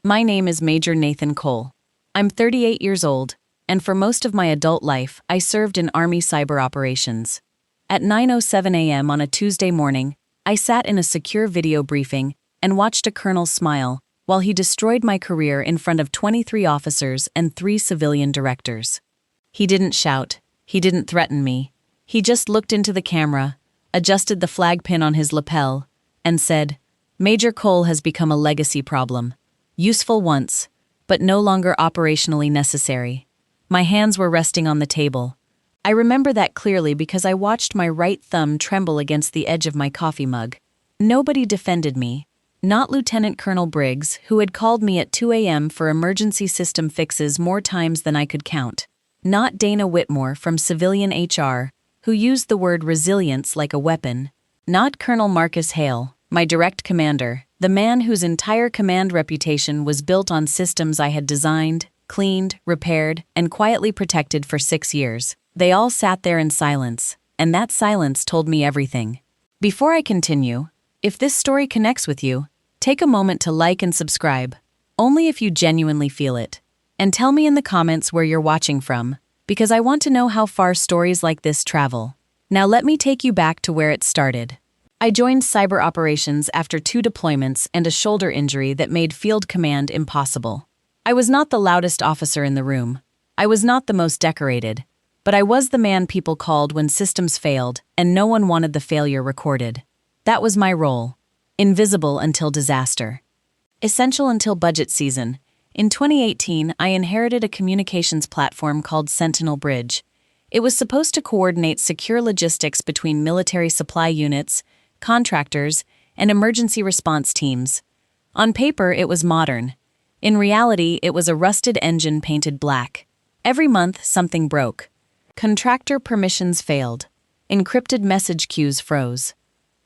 My name is Major Nathan Cole. I'm 38 years old, and for most of my adult life, I served in Army cyber operations. At 9:07 a.m. on a Tuesday morning, I sat in a secure video briefing and watched a colonel smile while he destroyed my career in front of 23 officers and 3 civilian directors. He didn't shout. He didn't threaten me. He just looked into the camera, adjusted the flag pin on his lapel, and said, "Major Cole has become a legacy problem. Useful once, but no longer operationally necessary." My hands were resting on the table. I remember that clearly because I watched my right thumb tremble against the edge of my coffee mug. Nobody defended me. Not Lieutenant Colonel Briggs, who had called me at 2 a.m. for emergency system fixes more times than I could count. Not Dana Whitmore from Civilian HR, who used the word resilience like a weapon. Not Colonel Marcus Hale, my direct commander, the man whose entire command reputation was built on systems I had designed, cleaned, repaired, and quietly protected for 6 years. They all sat there in silence, and that silence told me everything. Before I continue, if this story connects with you, take a moment to like and subscribe, only if you genuinely feel it. And tell me in the comments where you're watching from, because I want to know how far stories like this travel. Now let me take you back to where it started. I joined cyber operations after 2 deployments and a shoulder injury that made field command impossible. I was not the loudest officer in the room. I was not the most decorated. But I was the man people called when systems failed and no one wanted the failure recorded. That was my role. Invisible until disaster. Essential until budget season. In 2018, I inherited a communications platform called Sentinel Bridge. It was supposed to coordinate secure logistics between military supply units, contractors, and emergency response teams. On paper, it was modern. In reality, it was a rusted engine painted black. Every month, something broke. Contractor permissions failed. Encrypted message queues froze.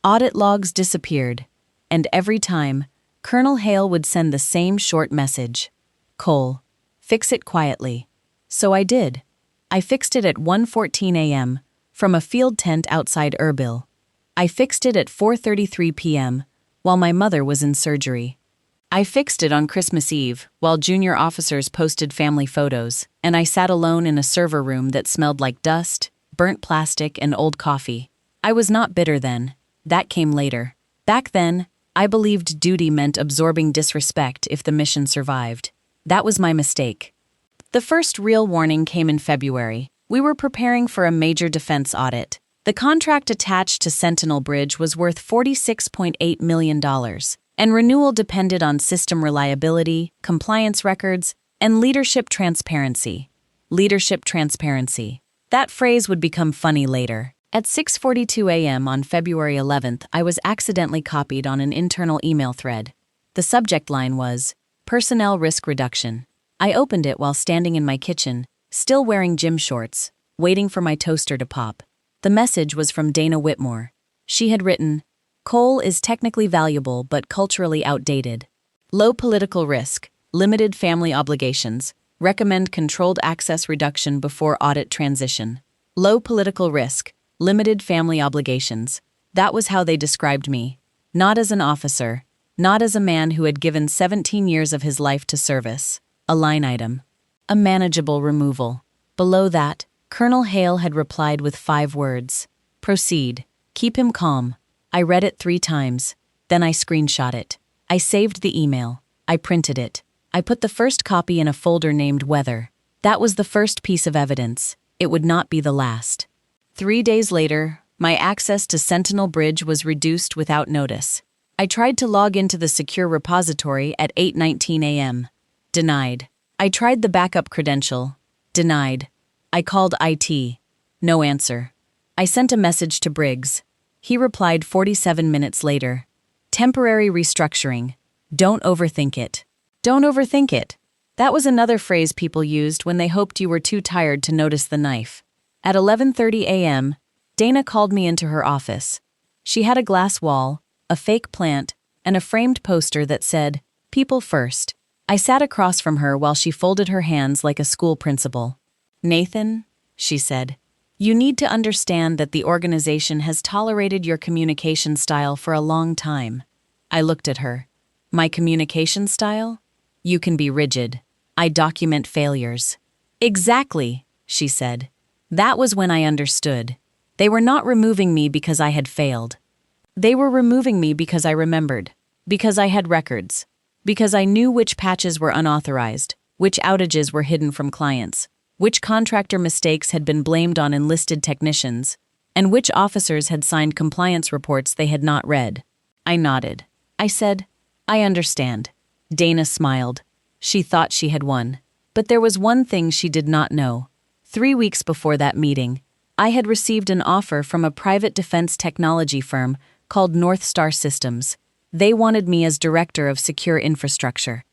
Audit logs disappeared. And every time, Colonel Hale would send the same short message. "Cole, fix it quietly." So I did. I fixed it at 1:14 a.m. from a field tent outside Erbil. I fixed it at 4:33 p.m. while my mother was in surgery. I fixed it on Christmas Eve while junior officers posted family photos, and I sat alone in a server room that smelled like dust, burnt plastic, and old coffee. I was not bitter then. That came later. Back then, I believed duty meant absorbing disrespect if the mission survived. That was my mistake. The first real warning came in February. We were preparing for a major defense audit. The contract attached to Sentinel Bridge was worth $46.8 million, and renewal depended on system reliability, compliance records, and leadership transparency. Leadership transparency. That phrase would become funny later. At 6:42 a.m. on February 11th, I was accidentally copied on an internal email thread. The subject line was, "Personnel Risk Reduction." I opened it while standing in my kitchen, still wearing gym shorts, waiting for my toaster to pop. The message was from Dana Whitmore. She had written, "Coal is technically valuable but culturally outdated. Low political risk, limited family obligations. Recommend controlled access reduction before audit transition. Low political risk, limited family obligations." That was how they described me. Not as an officer, not as a man who had given 17 years of his life to service. A line item. A manageable removal. Below that, Colonel Hale had replied with 5 words. "Proceed. Keep him calm." I read it 3 times. Then I screenshot it. I saved the email. I printed it. I put the first copy in a folder named Weather. That was the first piece of evidence. It would not be the last. 3 days later, my access to Sentinel Bridge was reduced without notice. I tried to log into the secure repository at 8:19 a.m. Denied. I tried the backup credential. Denied. I called IT. No answer. I sent a message to Briggs. He replied 47 minutes later. Temporary restructuring. Don't overthink it. Don't overthink it. That was another phrase people used when they hoped you were too tired to notice the knife. At 11:30 a.m., Dana called me into her office. She had a glass wall, a fake plant, and a framed poster that said, "People First." I sat across from her while she folded her hands like a school principal. "Nathan," she said, "you need to understand that the organization has tolerated your communication style for a long time." I looked at her. My communication style? You can be rigid. I document failures. Exactly, she said. That was when I understood. They were not removing me because I had failed. They were removing me because I remembered, because I had records, because I knew which patches were unauthorized, which outages were hidden from clients, which contractor mistakes had been blamed on enlisted technicians, and which officers had signed compliance reports they had not read. I nodded. I said, I understand. Dana smiled. She thought she had won. But there was one thing she did not know. 3 weeks before that meeting, I had received an offer from a private defense technology firm called North Star Systems. They wanted me as director of secure infrastructure.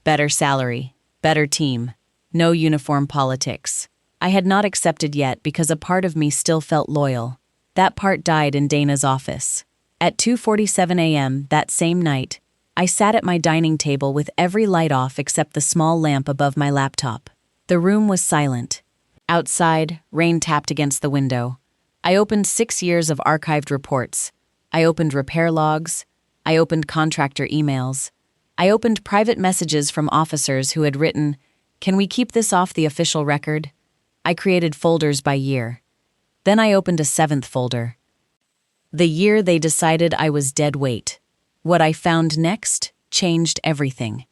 Better salary, better team, no uniform politics. I had not accepted yet because a part of me still felt loyal. That part died in Dana's office. At 2:47 a.m. that same night, I sat at my dining table with every light off except the small lamp above my laptop. The room was silent. Outside, rain tapped against the window. I opened 6 years of archived reports. I opened repair logs. I opened contractor emails. I opened private messages from officers who had written, "Can we keep this off the official record?" I created folders by year. Then I opened a 7th folder. The year they decided I was dead weight. What I found next changed everything.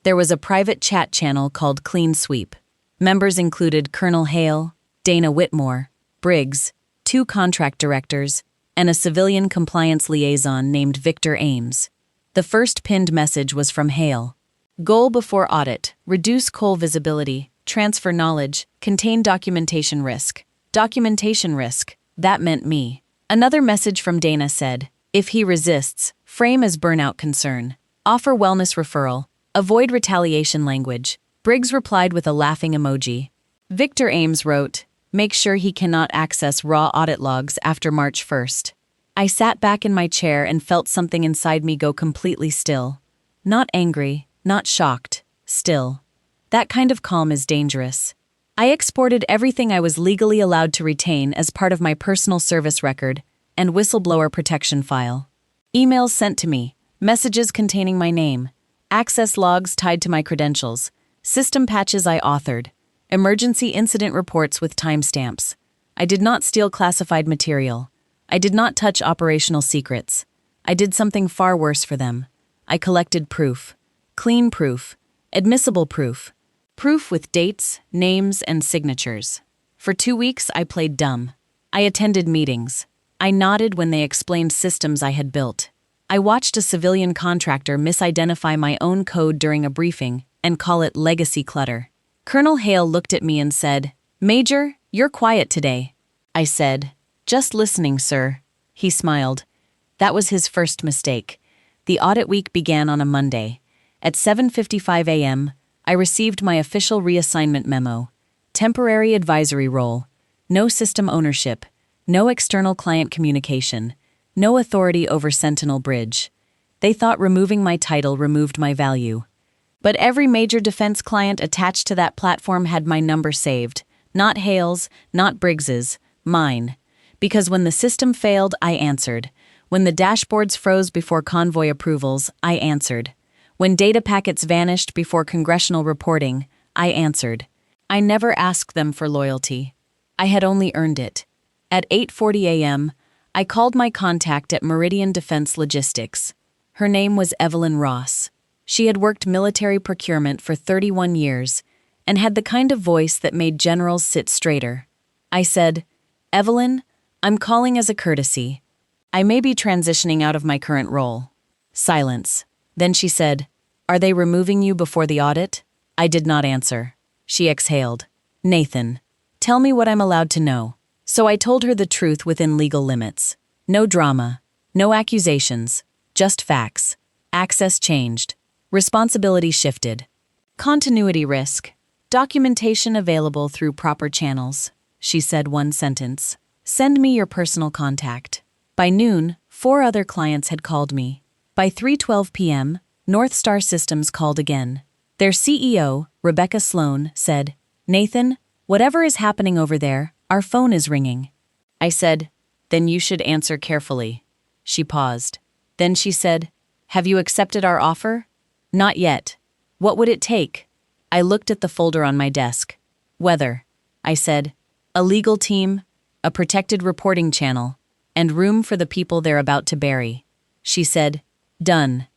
There was a private chat channel called Clean Sweep. Members included Colonel Hale, Dana Whitmore, Briggs, 2 contract directors, and a civilian compliance liaison named Victor Ames. The first pinned message was from Hale. Goal before audit: reduce coal visibility, transfer knowledge, contain documentation risk. Documentation risk, that meant me. Another message from Dana said, if he resists, frame as burnout concern. Offer wellness referral. Avoid retaliation language. Briggs replied with a laughing emoji. Victor Ames wrote, make sure he cannot access raw audit logs after March 1st. I sat back in my chair and felt something inside me go completely still. Not angry, not shocked, still. That kind of calm is dangerous. I exported everything I was legally allowed to retain as part of my personal service record and whistleblower protection file. Emails sent to me, messages containing my name, access logs tied to my credentials, system patches I authored, emergency incident reports with timestamps. I did not steal classified material. I did not touch operational secrets. I did something far worse for them. I collected proof. Clean proof. Admissible proof. Proof with dates, names, and signatures. For 2 weeks, I played dumb. I attended meetings. I nodded when they explained systems I had built. I watched a civilian contractor misidentify my own code during a briefing and call it legacy clutter. Colonel Hale looked at me and said, Major, you're quiet today. I said, just listening, sir. He smiled. That was his first mistake. The audit week began on a Monday. At 7:55 a.m., I received my official reassignment memo. Temporary advisory role. No system ownership. No external client communication. No authority over Sentinel Bridge. They thought removing my title removed my value. But every major defense client attached to that platform had my number saved. Not Hale's, not Briggs's, mine. Because when the system failed, I answered. When the dashboards froze before convoy approvals, I answered. When data packets vanished before congressional reporting, I answered. I never asked them for loyalty. I had only earned it. At 8:40 a.m., I called my contact at Meridian Defense Logistics. Her name was Evelyn Ross. She had worked military procurement for 31 years and had the kind of voice that made generals sit straighter. I said, Evelyn, I'm calling as a courtesy. I may be transitioning out of my current role. Silence. Then she said, Are they removing you before the audit? I did not answer. She exhaled. Nathan, tell me what I'm allowed to know. So I told her the truth within legal limits. No drama. No accusations. Just facts. Access changed. Responsibility shifted. Continuity risk. Documentation available through proper channels. She said one sentence. Send me your personal contact. By noon, 4 other clients had called me. By 3:12 p.m., North Star Systems called again. Their CEO, Rebecca Sloan, said, Nathan, whatever is happening over there, our phone is ringing. I said, Then you should answer carefully. She paused. Then she said, Have you accepted our offer? Not yet. What would it take? I looked at the folder on my desk. Weather, I said. A legal team, a protected reporting channel, and room for the people they're about to bury. She said, done.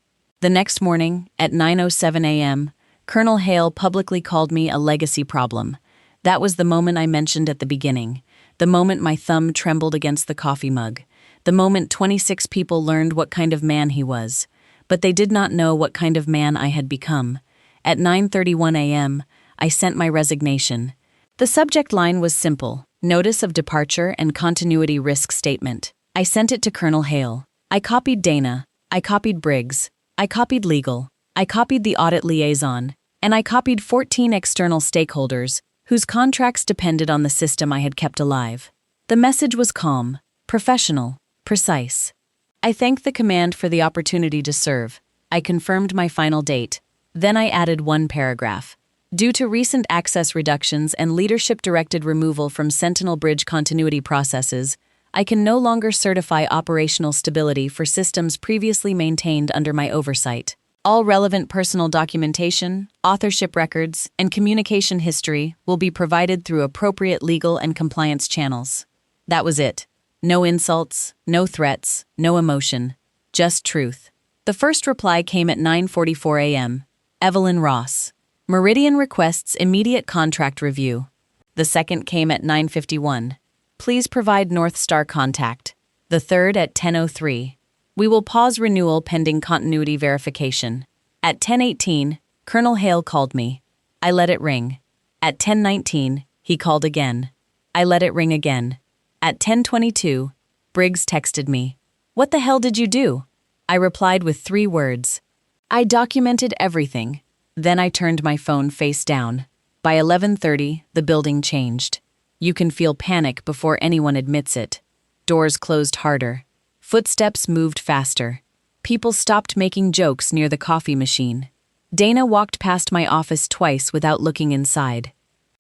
The next morning, at 9:07 a.m., Colonel Hale publicly called me a legacy problem. That was the moment I mentioned at the beginning, the moment my thumb trembled against the coffee mug, the moment 26 people learned what kind of man he was. But they did not know what kind of man I had become. At 9:31 a.m., I sent my resignation. The subject line was simple: Notice of Departure and Continuity Risk Statement. I sent it to Colonel Hale. I copied Dana. I copied Briggs. I copied legal. I copied the audit liaison. And I copied 14 external stakeholders whose contracts depended on the system I had kept alive. The message was calm, professional, precise. I thanked the command for the opportunity to serve. I confirmed my final date. Then I added one paragraph. Due to recent access reductions and leadership-directed removal from Sentinel Bridge continuity processes, I can no longer certify operational stability for systems previously maintained under my oversight. All relevant personal documentation, authorship records, and communication history will be provided through appropriate legal and compliance channels. That was it. No insults, no threats, no emotion. Just truth. The first reply came at 9:44 a.m. Evelyn Ross. Meridian requests immediate contract review. The second came at 9:51. Please provide North Star contact. The third at 10:03. We will pause renewal pending continuity verification. At 10:18, Colonel Hale called me. I let it ring. At 10:19, he called again. I let it ring again. At 10:22, Briggs texted me. What the hell did you do? I replied with 3 words. I documented everything. Then I turned my phone face down. By 11:30, the building changed. You can feel panic before anyone admits it. Doors closed harder. Footsteps moved faster. People stopped making jokes near the coffee machine. Dana walked past my office twice without looking inside.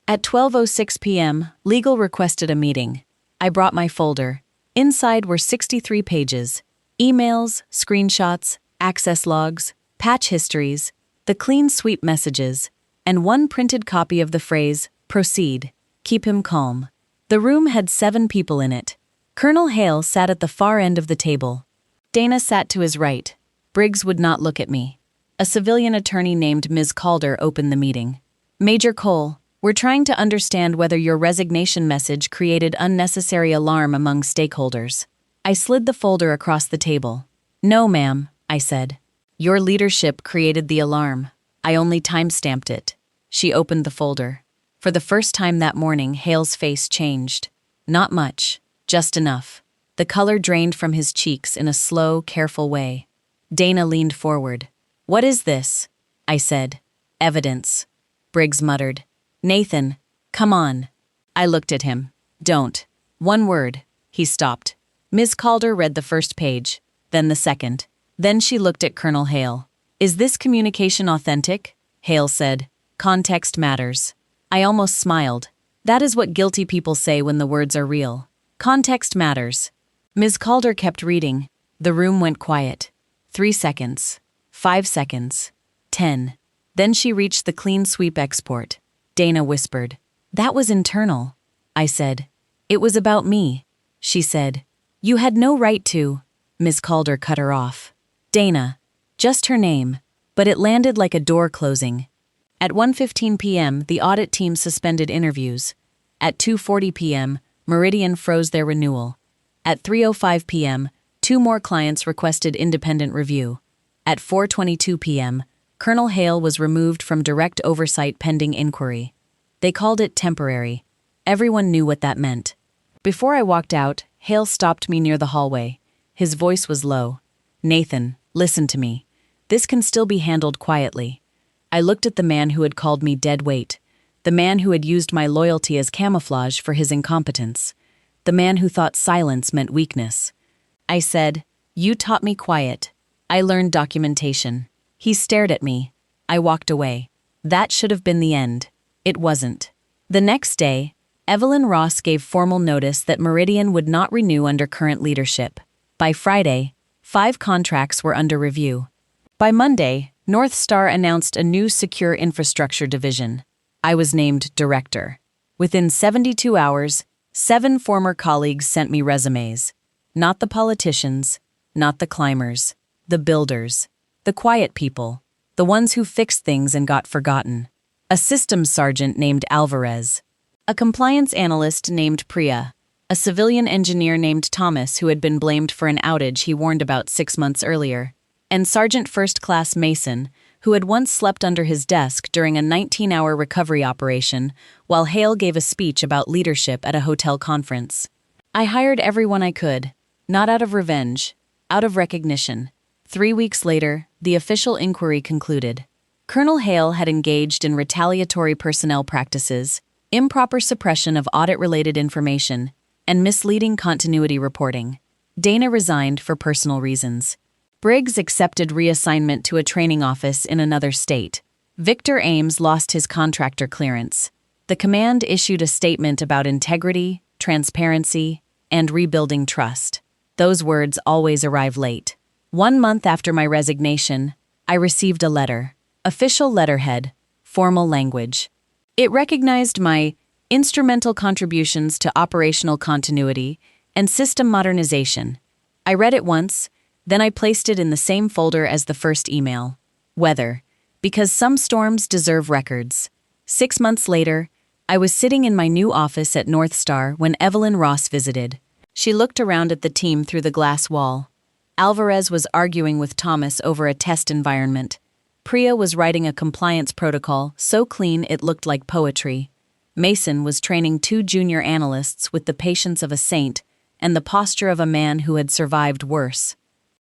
At 12:06 p.m., legal requested a meeting. I brought my folder. Inside were 63 pages. Emails, screenshots, access logs, patch histories, the clean sweep messages, and one printed copy of the phrase, proceed, keep him calm. The room had 7 people in it. Colonel Hale sat at the far end of the table. Dana sat to his right. Briggs would not look at me. A civilian attorney named Ms. Calder opened the meeting. Major Cole, we're trying to understand whether your resignation message created unnecessary alarm among stakeholders. I slid the folder across the table. No, ma'am, I said. Your leadership created the alarm. I only time-stamped it. She opened the folder. For the first time that morning, Hale's face changed. Not much, just enough. The color drained from his cheeks in a slow, careful way. Dana leaned forward. What is this? I said. Evidence. Briggs muttered. Nathan, come on. I looked at him. Don't. One word. He stopped. Ms. Calder read the first page, then the second. Then she looked at Colonel Hale. Is this communication authentic? Hale said. Context matters. I almost smiled. That is what guilty people say when the words are real. Context matters. Ms. Calder kept reading. The room went quiet. 3 seconds. 5 seconds. 10. Then she reached the clean sweep export. Dana whispered. That was internal. I said. It was about me. She said. You had no right to. Ms. Calder cut her off. Dana. Just her name. But it landed like a door closing. At 1:15 p.m., the audit team suspended interviews. At 2:40 p.m., Meridian froze their renewal. At 3:05 p.m., 2 more clients requested independent review. At 4:22 p.m., Colonel Hale was removed from direct oversight pending inquiry. They called it temporary. Everyone knew what that meant. Before I walked out, Hale stopped me near the hallway. His voice was low. Nathan, listen to me. This can still be handled quietly. I looked at the man who had called me dead weight, the man who had used my loyalty as camouflage for his incompetence, the man who thought silence meant weakness. I said, you taught me quiet. I learned documentation. He stared at me. I walked away. That should have been the end. It wasn't. The next day, Evelyn Ross gave formal notice that Meridian would not renew under current leadership. By Friday, 5 contracts were under review. By Monday, North Star announced a new secure infrastructure division. I was named director. Within 72 hours, 7 former colleagues sent me resumes. Not the politicians, not the climbers, the builders, the quiet people, the ones who fixed things and got forgotten. A systems sergeant named Alvarez, a compliance analyst named Priya, a civilian engineer named Thomas who had been blamed for an outage he warned about 6 months earlier, and Sergeant First Class Mason, who had once slept under his desk during a 19-hour recovery operation while Hale gave a speech about leadership at a hotel conference. I hired everyone I could, not out of revenge, out of recognition. 3 weeks later, the official inquiry concluded. Colonel Hale had engaged in retaliatory personnel practices, improper suppression of audit-related information, and misleading continuity reporting. Dana resigned for personal reasons. Briggs accepted reassignment to a training office in another state. Victor Ames lost his contractor clearance. The command issued a statement about integrity, transparency, and rebuilding trust. Those words always arrive late. 1 month after my resignation, I received a letter. Official letterhead, formal language. It recognized my instrumental contributions to operational continuity and system modernization. I read it once, then I placed it in the same folder as the first email. Weather, because some storms deserve records. 6 months later, I was sitting in my new office at North Star when Evelyn Ross visited. She looked around at the team through the glass wall. Alvarez was arguing with Thomas over a test environment. Priya was writing a compliance protocol so clean it looked like poetry. Mason was training 2 junior analysts with the patience of a saint and the posture of a man who had survived worse.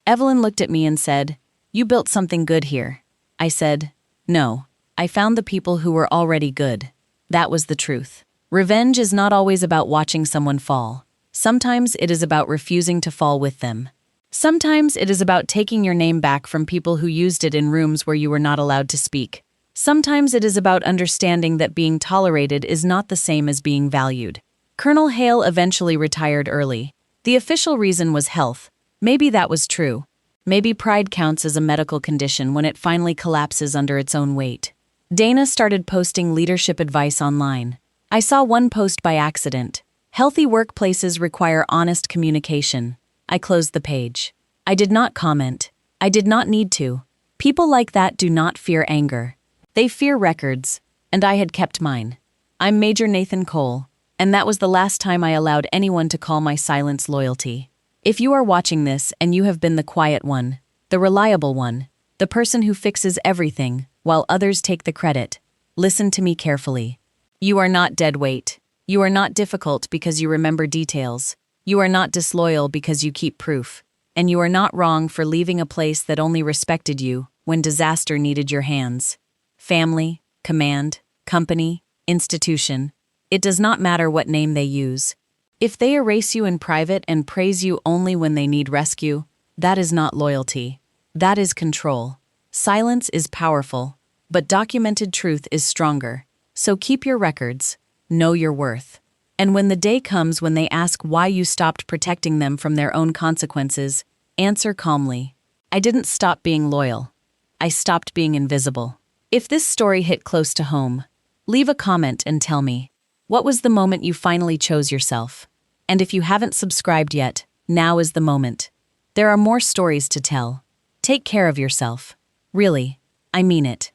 Evelyn looked at me and said, "You built something good here." I said, "No, I found the people who were already good." That was the truth. Revenge is not always about watching someone fall. Sometimes it is about refusing to fall with them. Sometimes it is about taking your name back from people who used it in rooms where you were not allowed to speak. Sometimes it is about understanding that being tolerated is not the same as being valued. Colonel Hale eventually retired early. The official reason was health. Maybe that was true. Maybe pride counts as a medical condition when it finally collapses under its own weight. Dana started posting leadership advice online. I saw one post by accident. Healthy workplaces require honest communication. I closed the page. I did not comment. I did not need to. People like that do not fear anger. They fear records, and I had kept mine. I'm Major Nathan Cole, and that was the last time I allowed anyone to call my silence loyalty. If you are watching this and you have been the quiet one, the reliable one, the person who fixes everything while others take the credit, listen to me carefully. You are not dead weight. You are not difficult because you remember details. You are not disloyal because you keep proof. And you are not wrong for leaving a place that only respected you when disaster needed your hands. Family, command, company, institution. It does not matter what name they use. If they erase you in private and praise you only when they need rescue, that is not loyalty. That is control. Silence is powerful, but documented truth is stronger. So keep your records. Know your worth. And when the day comes when they ask why you stopped protecting them from their own consequences, answer calmly. I didn't stop being loyal. I stopped being invisible. If this story hit close to home, leave a comment and tell me, what was the moment you finally chose yourself? And if you haven't subscribed yet, now is the moment. There are more stories to tell. Take care of yourself. Really, I mean it.